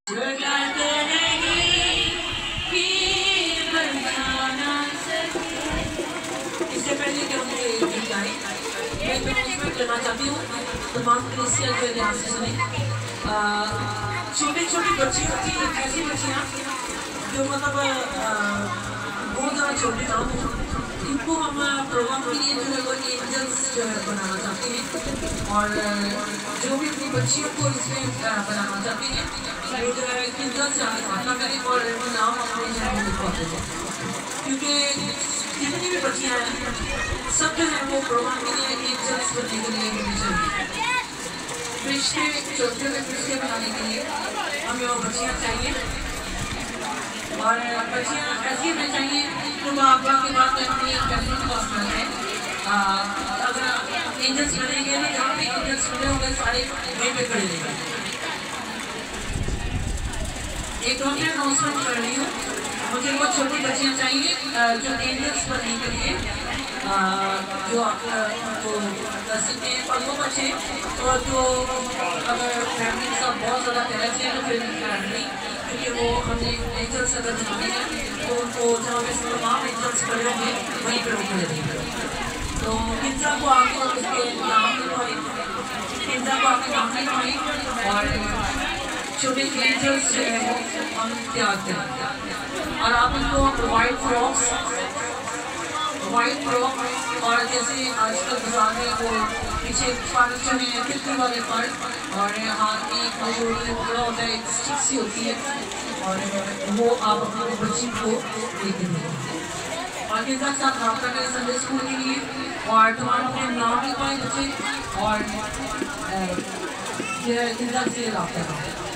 इससे पहले कि हम ये गीत गाएं, मैं तो उसमें करना चाहती हूँ तमाम क्रिश्चियन जो ध्यान से सुने। छोटी छोटी बच्चियों की ऐसी बच्चियाँ जो मतलब बहुत ज़्यादा छोटी ना हो, इनको हम प्रोग्राम के लिए जो है वो एंजल्स जो है बनाना चाहते हैं। और जो भी अपनी बच्चियों को इसमें बनाना चाहते हैं वो जो है एंजल्स से आगे प्रार्थना करें और नाम अपने जो है लिखवाते हैं, क्योंकि जितनी भी बच्चियाँ हैं सब जो है वो प्रोग्राम के लिए एंजल्स बनने के लिए होनी चाहिए। रिश्ते छोटे रिश्ते बनाने के लिए हमें वो बच्चियाँ चाहिए और बच्चियाँ ऐसी हमें चाहिए जो माँ बाप के बाद अपनी फैमिली को है। अगर एंजल्स बनेंगे ना, जहाँ पे एंजल्स बने होंगे सारे वहीं पे खड़े रहेंगे। एक और मैं अनाउंसमेंट कर रही हूँ, मुझे बहुत छोटी बच्चियाँ चाहिए जो एंजल्स बनने के लिए जो आपको कर सकते हैं। और वो बच्चे और जो अगर फैमिली के साथ बहुत ज़्यादा अटैच है तो फिर नहीं, क्योंकि वो हमने एंजल्स अगर बनाने हैं तो उनको जहाँ पे तमाम एंजल्स खड़े होंगे वहीं पर वो खड़े रहेंगे। तो किन्जा को आके उसके नाम लिखवाएं, किन्जा को आके नाम लिखवाएं और छोटे एंजल्स जो है वो हम तैयार करें। और आप उनको वाइट फ्रॉक और जैसे आजकल बाजार में वो पीछे फर्नीचर में खिड़की वाले फर्श और हाथ में जो टुकड़ा होता है, एक स्टिक सी होती है, और वो आप अपनी बच्ची को देते हैं। और किन्जा के साथ रब्ता करें संडे स्कूल के लिए और तुम्हारे अपने नाम लिखवाएं बच्चे और किन्जा से रब्ता करें।